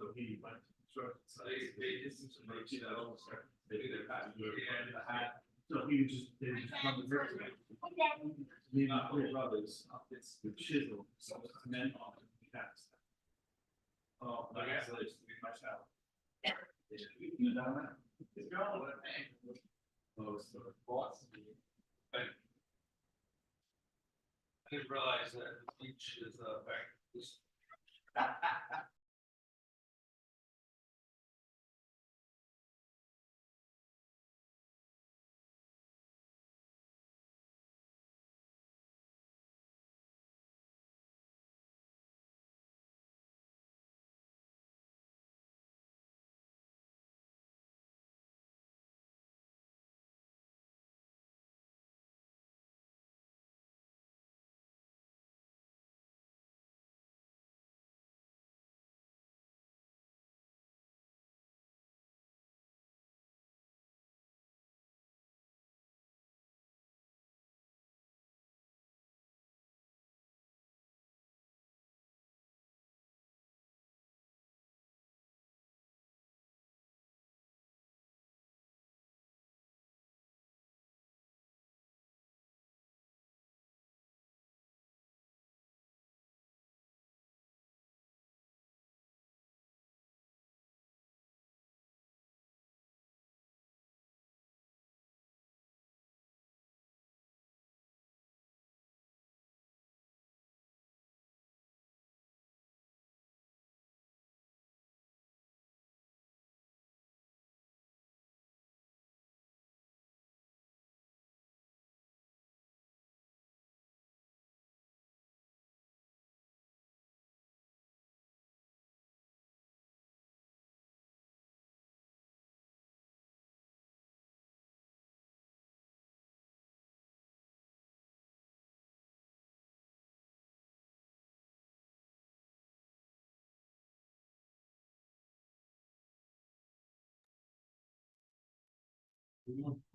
So he went to construction site. They did some roads that almost started. They did their patch work and the hat. So he would just, they would just come to work. Me and my three brothers, it's the chisel, so it's cement on it. Oh, I guess it's my child. You know that? It's going with it. Oh, so the boss. I didn't realize that the beach is back.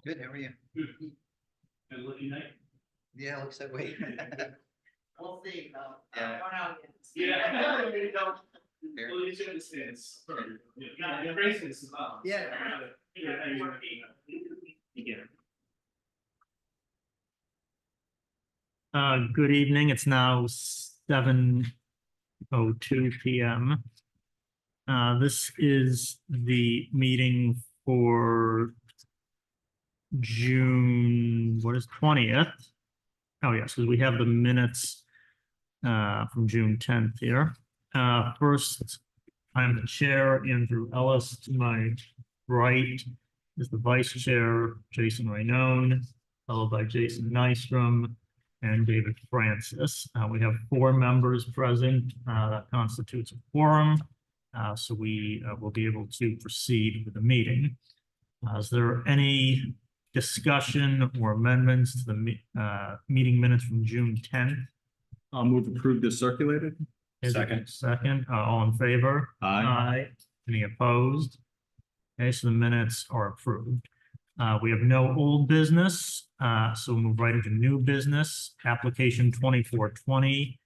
Good, how are you? And looking night. Yeah, looks that way. We'll see, though. Yeah. I don't know yet. Yeah. You don't. Fair. Well, you should understand. Yeah, embrace this as well. Yeah. Good evening. It's now 7:02 p.m. This is the meeting for June, 20th? Oh, yes, because we have the minutes from June 10th here. First, I'm the chair, Andrew Ellis. To my right is the vice chair, Jason Rainone, followed by Jason Nystrom and David Francis. We have 4 members present. That constitutes a quorum. So we will be able to proceed with the meeting. Is there any discussion or amendments to the meeting minutes from June 10th? I'll move approved as circulated. Second, all in favor? Aye. Any opposed? Okay, so the minutes are approved. We have no old business, so we'll move right into new business. Application 2420,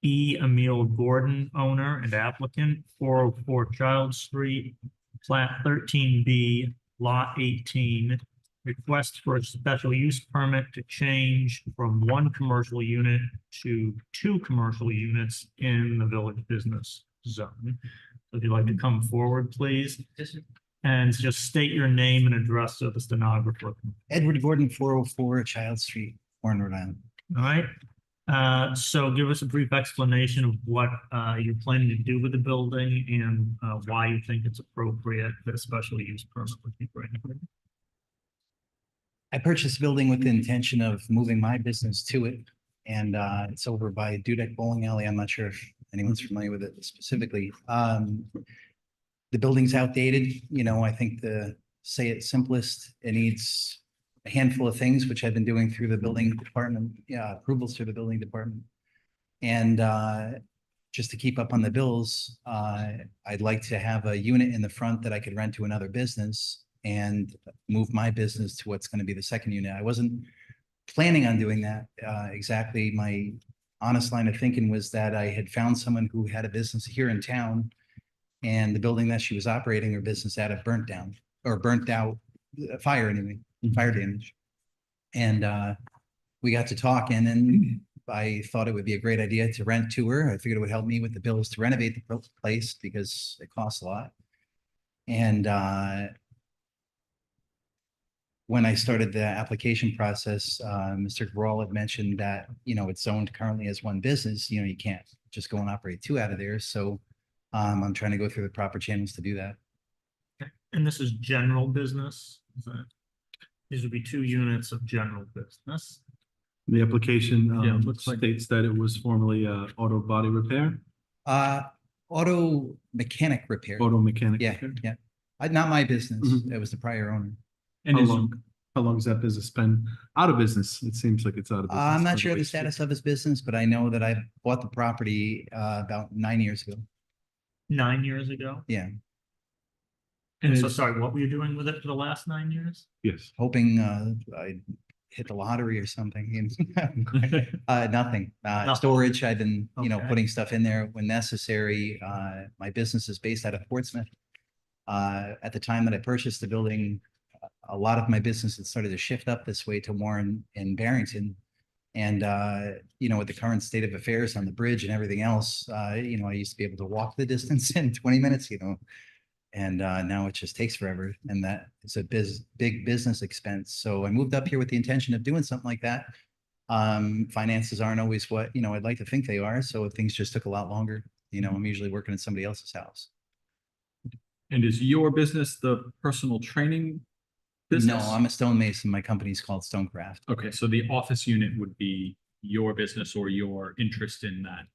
E. Emil Gordon, owner and applicant, 404 Child Street, plat 13B, lot 18. Request for a special use permit to change from 1 commercial unit to 2 commercial units in the village business zone. So if you'd like to come forward, please, and just state your name and address so the stenographer can. Edward Gordon, 404 Child Street, Warren, Rhode Island. All right. So give us a brief explanation of what you're planning to do with the building and why you think it's appropriate that a special use permit would be granted. I purchased the building with the intention of moving my business to it. And it's over by Dudek Bowling Alley. I'm not sure if anyone's familiar with it specifically. The building's outdated, you know, I think say it simplest, it needs a handful of things, which I've been doing through the building department, approvals through the building department. And just to keep up on the bills, I'd like to have a unit in the front that I could rent to another business and move my business to what's going to be the second unit. I wasn't planning on doing that exactly. My honest line of thinking was that I had found someone who had a business here in town and the building that she was operating her business out of burnt down or burnt out, fire anyway, fire damage. And we got to talking, and I thought it would be a great idea to rent to her. I figured it would help me with the bills to renovate the place because it costs a lot. And when I started the application process, Mr. Grawl had mentioned that, you know, it's zoned currently as one business, you know, you can't just go and operate two out of there. So I'm trying to go through the proper channels to do that. And this is general business? Is that- These would be 2 units of general business. The application Yeah, it looks like- states that it was formerly auto body repair, Auto mechanic repair. auto mechanic. Yeah, repair. yeah. Not my business. Mhm. It was the prior owner. How long has that business been out of business? It seems like it's out of business. I'm by not sure way. the status of his business, but I know that I bought the property about 9 years ago. 9 years ago? Yeah, And so, sorry, what were you doing with it for the last 9 years? Yes. hoping I hit the lottery or something. Nothing. Nothing. Storage, I've been, you know, Okay. putting stuff in there when necessary. My business is based out of Portsmouth. At the time that I purchased the building, a lot of my business had started to shift up this way to Warren and Barrington. And, you know, with the current state of affairs on the bridge and everything else, you know, I used to be able to walk the distance in 20 minutes, you know, and now it just takes forever. And that is a big business expense. So I moved up here with the intention of doing something like that. Finances aren't always what, you know, I'd like to think they are. So things just took a lot longer. You know, I'm usually working at somebody else's house. And is your business the personal training No, business? I'm a stonemason. My company's called Stonecraft. Okay, so the office unit would be your business or your interest in that?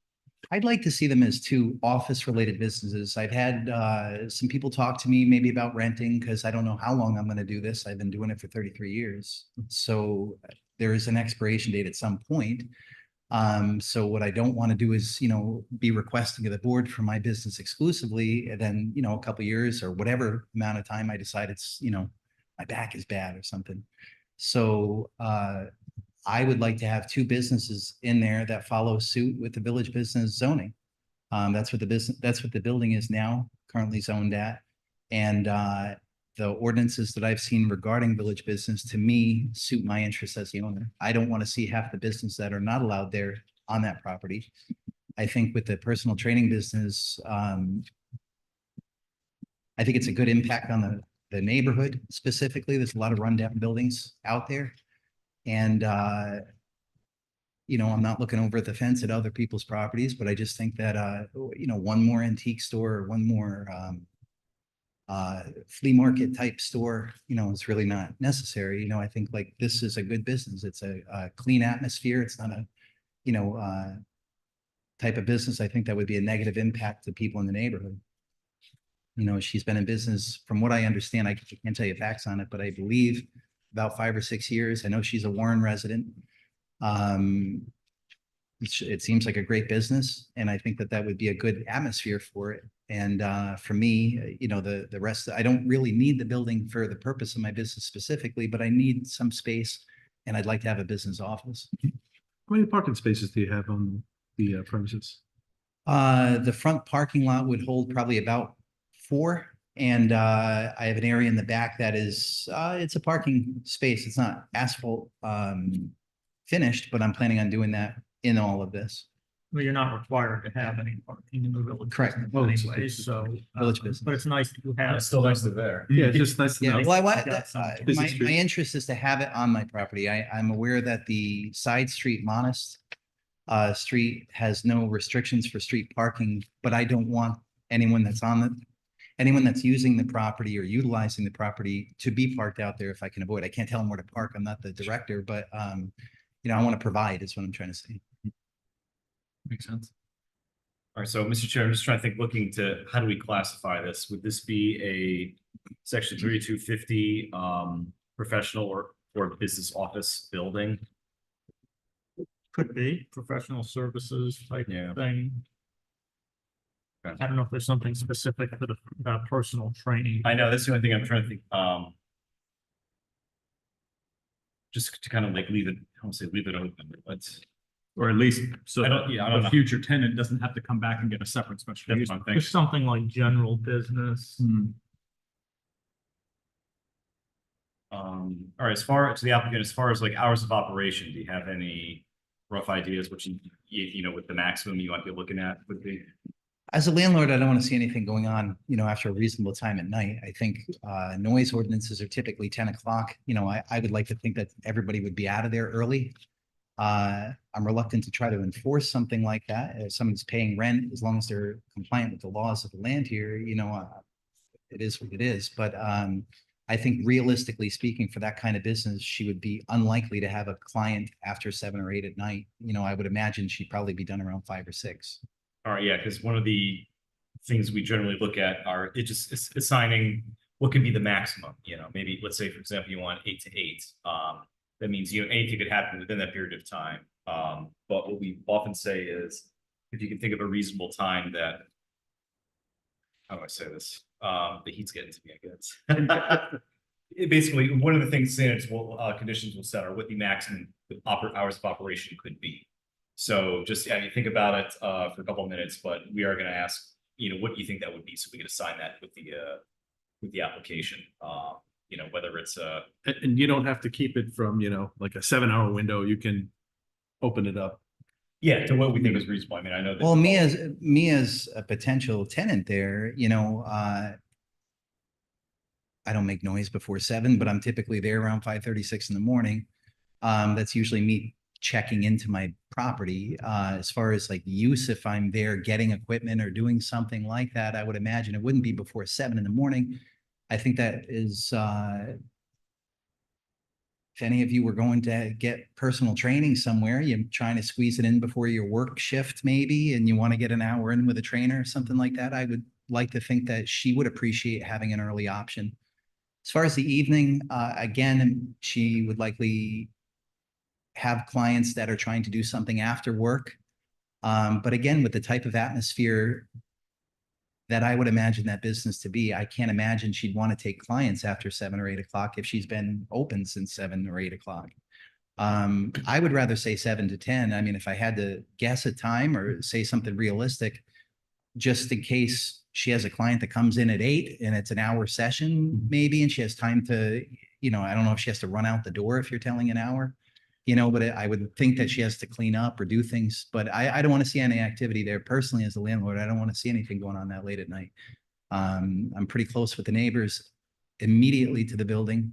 I'd like to see them as 2 office-related businesses. I've had some people talk to me maybe about renting because I don't know how long I'm going to do this. I've been doing it for 33 years. So there is an expiration date at some point. So what I don't want to do is, you know, be requesting of the board for my business exclusively, and then, you know, a couple of years or whatever amount of time I decide it's, you know, my back is bad or something. So I would like to have 2 businesses in there that follow suit with the village business zoning. That's what the building is now currently zoned at. And the ordinances that I've seen regarding village business, to me, suit my interests as the owner. I don't want to see half the business that are not allowed there on that property. I think with the personal training business, I think it's a good impact on the neighborhood specifically. There's a lot of rundown buildings out there. And, you know, I'm not looking over the fence at other people's properties, but I just think that, you know, one more antique store or one more flea market type store, you know, is really not necessary. You know, I think like this is a good business. It's a clean atmosphere. It's not a, you know, type of business. I think that would be a negative impact to people in the neighborhood. You know, she's been in business, from what I understand, I can't tell you facts on it, but I believe about 5 or 6 years. I know she's a Warren resident. It seems like a great business, and I think that that would be a good atmosphere for it. And for me, you know, the rest, I don't really need the building for the purpose of my business specifically, but I need some space, and I'd like to have a business office. How many parking spaces do you have on the premises? The front parking lot would hold probably about 4. And I have an area in the back that is, it's a parking space. It's not asphalt finished, but I'm planning on doing that in all of this. Well, you're not required to have any parking in the village. Correct. business Well, it's- Anyway, so. Village business. But it's nice that you have. It's still nice to there. Yeah, it's just nice to Yeah, know. well, I got some busy my street. interest is to have it on my property. I'm aware that the side street, Monist Street has no restrictions for street parking, but I don't want anyone that's using the property or utilizing the property to be parked out there if I can avoid. I can't tell them where to park. I'm not the director, but you know, I want to provide is what I'm trying to say. Makes sense. All right, so Mr. Chair, I'm just trying to think, looking to, how do we classify this? Would this be a section 3250 professional or business office building? Could be professional services type Yeah. thing. Okay. I don't know if there's something specific for the personal training. I know, that's the only thing I'm trying to think, just to kind of like leave it, I don't say leave it open, but Or at least so I don't- yeah, I don't the know. future tenant doesn't have to come back and get a separate special That's use. what I'm thinking. Just something like general business. Hmm. All right, as far as the applicant, as far as like hours of operation, do you have any rough ideas what you know, what the maximum you might be looking at would be? As a landlord, I don't want to see anything going on, after a reasonable time at night. I think noise ordinances are typically 10 o'clock. I would like to think that everybody would be out of there early. I'm reluctant to try to enforce something like that. If someone's paying rent, as long as they're compliant with the laws of the land here, it is what it is. But I think realistically speaking, for that kind of business, she would be unlikely to have a client after 7 or 8 at night. I would imagine she'd probably be done around 5 or 6. All right, yeah, because one of the things we generally look at are it's assigning what can be the maximum, maybe let's say, for example, you want 8 to 8. That means, anything could happen within that period of time. But what we often say is, if you can think of a reasonable time that, how do I say this? The heat's getting to me, I guess. Basically, one of the things standards conditions will set are what the maximum hours of operation could be. So just, think about it for a couple of minutes, but we are gonna ask, what do you think that would be? So we can assign that with the application. Whether it's And you don't have to keep it from, like a 7-hour window. You can open it up. yeah, to what we think is reasonable. I mean, I know that. Well, me as a potential tenant there, I don't make noise before 7, but I'm typically there around 5:30, 6 in the morning. That's usually me checking into my property. As far as like use, if I'm there getting equipment or doing something like that, I would imagine it wouldn't be before 7 in the morning. I think that is, if any of you were going to get personal training somewhere, you're trying to squeeze it in before your work shift maybe, and you want to get an hour in with a trainer or something like that, I would like to think that she would appreciate having an early option. As far as the evening, again, she would likely have clients that are trying to do something after work. But again, with the type of atmosphere that I would imagine that business to be, I can't imagine she'd want to take clients after 7 or 8 o'clock if she's been open since 7 or 8 o'clock. I would rather say 7 to 10. I mean, if I had to guess a time or say something realistic, just in case she has a client that comes in at 8 and it's an hour session, maybe, and she has time to, I don't know if she has to run out the door if you're telling an hour, but I would think that she has to clean up or do things, but I don't want to see any activity there personally as a landlord. I don't want to see anything going on that late at night. I'm pretty close with the neighbors immediately to the building.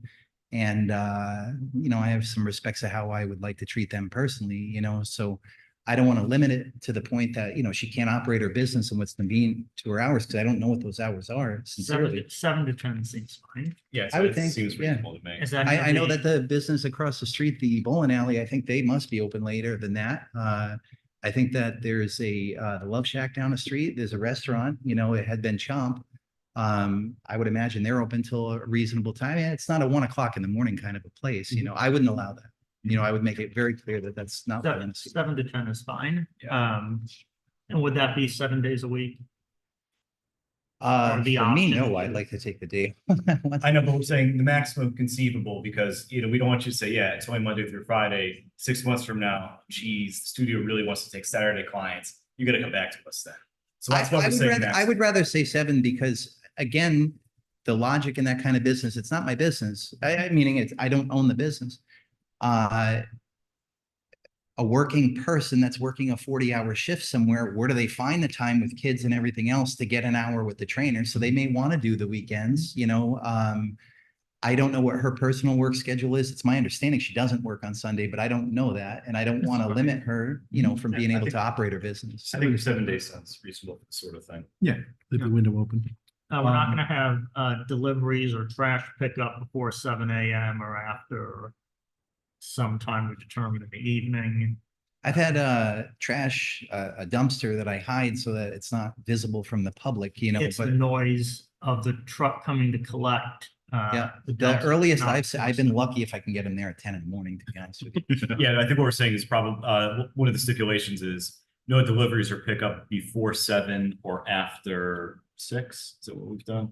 And, I have some respects of how I would like to treat them personally, so I don't want to limit it to the point that, she can't operate her business and what's convenient to her hours, because I don't know what those hours are, sincerely. 7 to 10 seems fine. Yeah, I would it think, seems yeah. reasonable to me. Is that? I know that the business across the street, the bowling alley, I think they must be open later than that. I think that there's the Love Shack down the street. There's a restaurant, it had been Chomp. I would imagine they're open till a reasonable time. And it's not a 1 o'clock in the morning kind of a place, I wouldn't allow that. I would make it very clear that that's not what I'm gonna see. 7 to 10 is fine. And would that be 7 days a week? For the me, option. no, I'd like to take the day. I know, but we're saying the maximum conceivable because, we don't want you to say, yeah, it's only Monday through Friday. 6 months from now, geez, the studio really wants to take Saturday clients. You gotta come back to us then. So that's why we're saying I would rather say 7 because again, the logic in that kind of business, it's not my business. Meaning I don't own the business. A working person that's working a 40-hour shift somewhere, where do they find the time with kids and everything else to get an hour with the trainer? So they may want to do the weekends, I don't know what her personal work schedule is. It's my understanding she doesn't work on Sunday, but I don't know that. And I don't want to limit her, from being able to operate her business. I think 7 days sounds reasonable for this sort of thing. Leave the window open. We're not gonna have deliveries or trash pickup before 7 AM or after some time we determine in the evening. I've had a dumpster that I hide so that it's not visible from the public, It's the but noise of the truck coming to collect. yeah, the dumpster, earliest not I've been lucky if I can get them there at 10 in the morning, to be honest with you. Yeah, I think what we're saying is probably, one of the stipulations is no deliveries or pickup before 7 or after 6. Is that what we've done?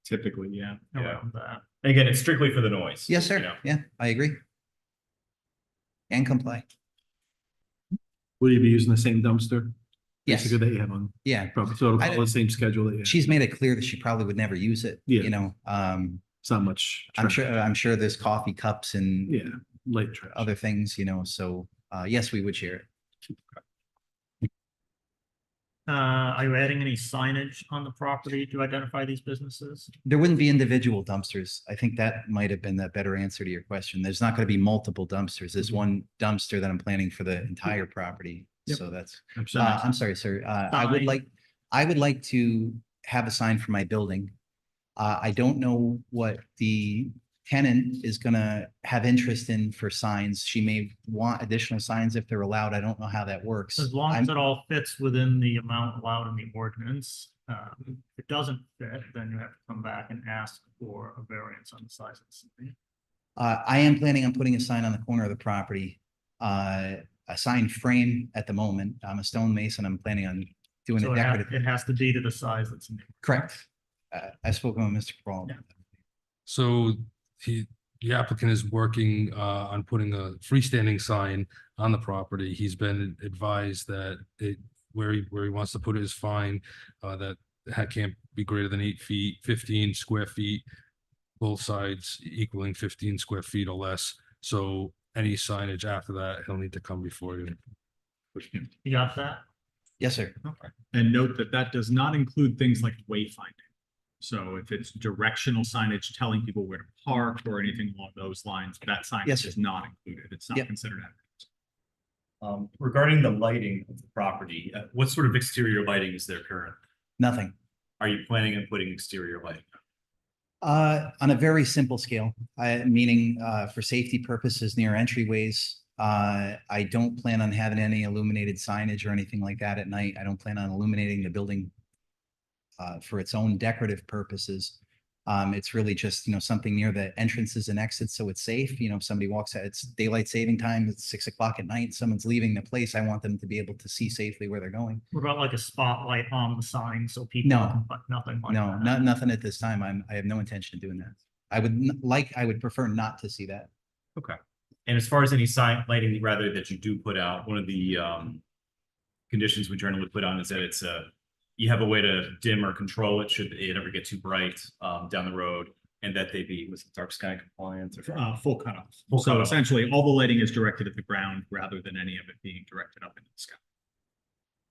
Typically, yeah. around that. And again, it's strictly for the noise. Yes, sir. Yeah, I agree. And comply. Will you be using the same dumpster? Yes, Basically that you have on, yeah. probably, so it'll I follow the same schedule that you have. She's made it clear that she probably would never use it, Yeah. you know, It's not much. I'm trash. sure there's coffee cups and Yeah, light trash. other things, you know, so, yes, we would share it. Are you adding any signage on the property to identify these businesses? There wouldn't be individual dumpsters. I think that might have been the better answer to your question. There's not going to be multiple dumpsters. There's one dumpster that I'm planning for the entire property. Yep. So that's, I'm I'm sorry, sir. Sign. I would like to have a sign for my building. I don't know what the tenant is gonna have interest in for signs. She may want additional signs if they're allowed. I don't know how that works. As long as I'm- it all fits within the amount allowed in the ordinance. If it doesn't fit, then you have to come back and ask for a variance on the size of the sign. I am planning on putting a sign on the corner of the property. A sign frame at the moment. I'm a stonemason. I'm planning on doing So a decorative. it has to be to the size that's in. Correct. I spoke with Mr. Crawl. Yeah. So the applicant is working on putting a freestanding sign on the property. He's been advised that where he wants to put it is fine, that can't be greater than 8 feet, 15 square feet, both sides equaling 15 square feet or less. So any signage after that, he'll need to come before you. You got that? Yes, sir. And note that that does not include things like wayfinding. So if it's directional signage telling people where to park or anything along those lines, that Yes, signage sir. is not included. It's not Yep. considered. Regarding the lighting of the property, what sort of exterior lighting is there current? Nothing. Are you planning on putting exterior lighting? On a very simple scale, meaning for safety purposes near entryways. I don't plan on having any illuminated signage or anything like that at night. I don't plan on illuminating the building for its own decorative purposes. It's really just, you know, something near the entrances and exits, so it's safe. You know, if somebody walks out, it's daylight saving time, it's 6 o'clock at night, someone's leaving the place, I want them to be able to see safely where they're going. What about like a spotlight on the sign so people? No. can- But nothing like No, that. nothing at this time. I have no intention of doing that. I would prefer not to see that. And as far as any sign lighting, rather that you do put out, one of the conditions we generally put on is that it's you have a way to dim or control it should it ever get too bright down the road, and that they be with dark sky compliant or Full cutoff. Full So cutoff. essentially, all the lighting is directed at the ground rather than any of it being directed up into the sky.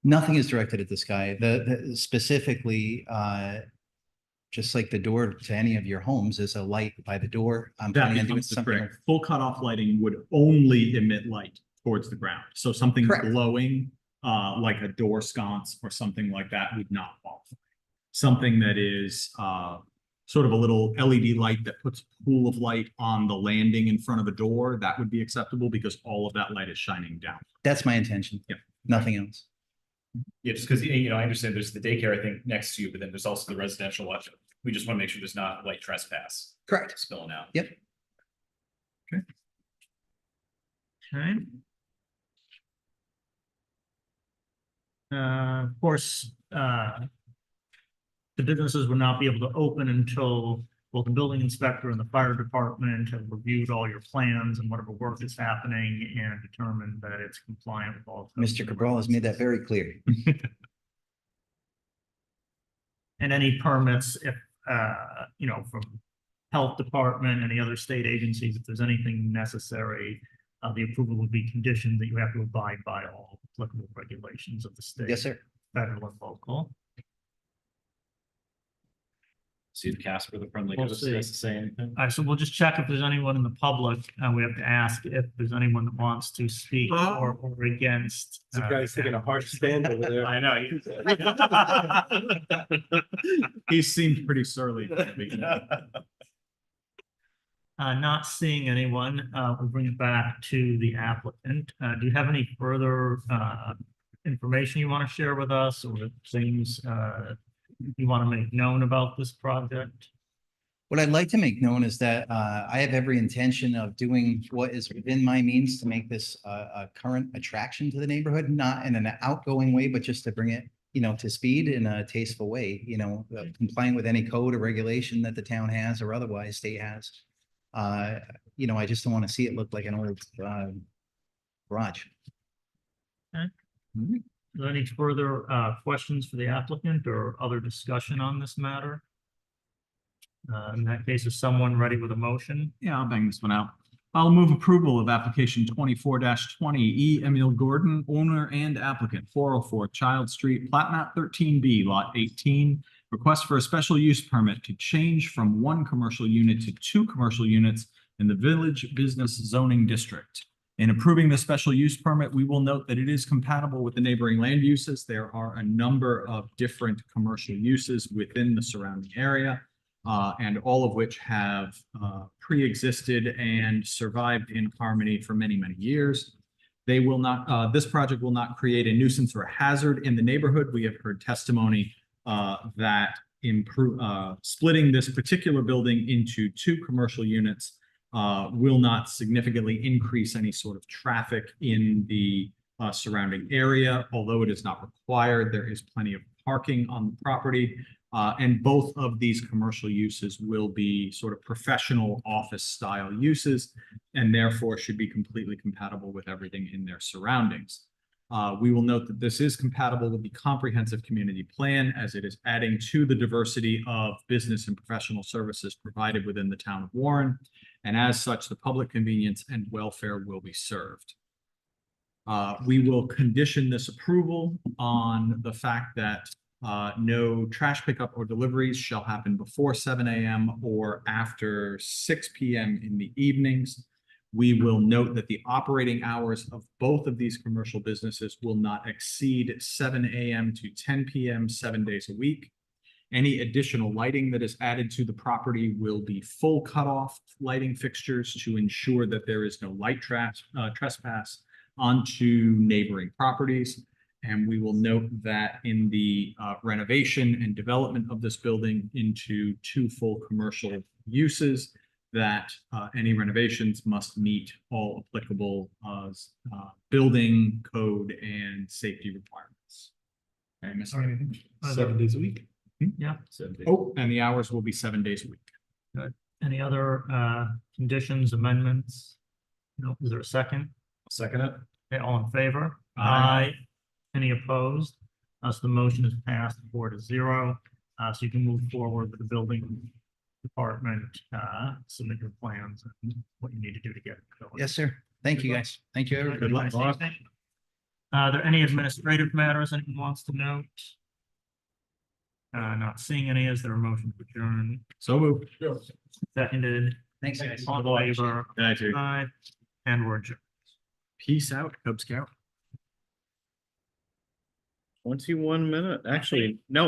Nothing is directed at the sky. The specifically, just like the door to any of your homes is a light by the door. I'm That planning on doing becomes the something. trick. Full cutoff lighting would only emit light towards the ground. So something Correct. glowing, like a door sconce or something like that would not qualify. Something that is, sort of a little LED light that puts a pool of light on the landing in front of the door, that would be acceptable because all of that light is shining down. That's my intention. Yep. Nothing else. yeah, just because you know I understand there's the daycare I think next to you, but then there's also the residential watch. We just want to make sure there's not light trespass Correct. spilling out. Yep. Okay. Of course, the businesses would not be able to open until both the building inspector and the fire department have reviewed all your plans and whatever work is happening and determined that it's compliant with all. Mr. Cabral has made that very clear. And any permits, if, you know, from health department, any other state agencies, if there's anything necessary, the approval would be conditioned that you have to abide by all applicable regulations of the state. Yes, sir. Federal and local. See the Casper, the friendly We'll ghost, see. has to say anything. All right, so we'll just check if there's anyone in the public, and we have to ask if there's anyone that wants to speak or against. The guy's taking a harsh stand over there. I know. He seemed pretty surly. at the beginning. Not seeing anyone, we'll bring it back to the applicant. Do you have any further information you want to share with us or things you want to make known about this project? What I'd like to make known is that I have every intention of doing what is within my means to make this a current attraction to the neighborhood, not in an outgoing way, but just to bring it, you know, to speed in a tasteful way, you know, complying with any code or regulation that the town has or otherwise state has. You know, I just don't want to see it look like an old garage. Is there any further questions for the applicant or other discussion on this matter? In that case, is someone ready with a motion? Yeah, I'll bang this one out. I'll move approval of application 24-20 E. Emil Gordon, owner and applicant, 404 Child Street, plat map 13B, lot 18. Request for a special use permit to change from one commercial unit to two commercial units in the Village Business Zoning District. In approving the special use permit, we will note that it is compatible with the neighboring land uses. There are a number of different commercial uses within the surrounding area, and all of which have pre-existed and survived in harmony for many, many years. They will not, this project will not create a nuisance or a hazard in the neighborhood. We have heard testimony that splitting this particular building into two commercial units will not significantly increase any sort of traffic in the surrounding area. Although it is not required, there is plenty of parking on the property. And both of these commercial uses will be sort of professional office style uses and therefore should be completely compatible with everything in their surroundings. We will note that this is compatible with the comprehensive community plan as it is adding to the diversity of business and professional services provided within the town of Warren. And as such, the public convenience and welfare will be served. We will condition this approval on the fact that no trash pickup or deliveries shall happen before 7 a.m. or after 6 p.m. in the evenings. We will note that the operating hours of both of these commercial businesses will not exceed 7 a.m. to 10 p.m. 7 days a week. Any additional lighting that is added to the property will be full cutoff lighting fixtures to ensure that there is no light trespass onto neighboring properties. And we will note that in the renovation and development of this building into two full commercial uses, that any renovations must meet all applicable building code and safety requirements. Okay, Mr. Anything? 7 days a week. Yeah. Oh, and the hours will be 7 days a week. Any other conditions, amendments? No, is there a second? Second it. Okay, all in favor? Aye. Any opposed? So the motion is passed 4-0. So you can move forward with the building department, submit your plans and what you need to do to get it going. Yes, sir. Thank you, guys. Thank you, everybody. Good luck. Are there any administrative matters anyone wants to note? Not seeing any. Is there a motion to adjourn? So moved. Seconded. Thanks, guys. All in favor? Thank you. Aye. And we're adjourned. Peace out, Cub Scout. 21 minutes. Actually, no,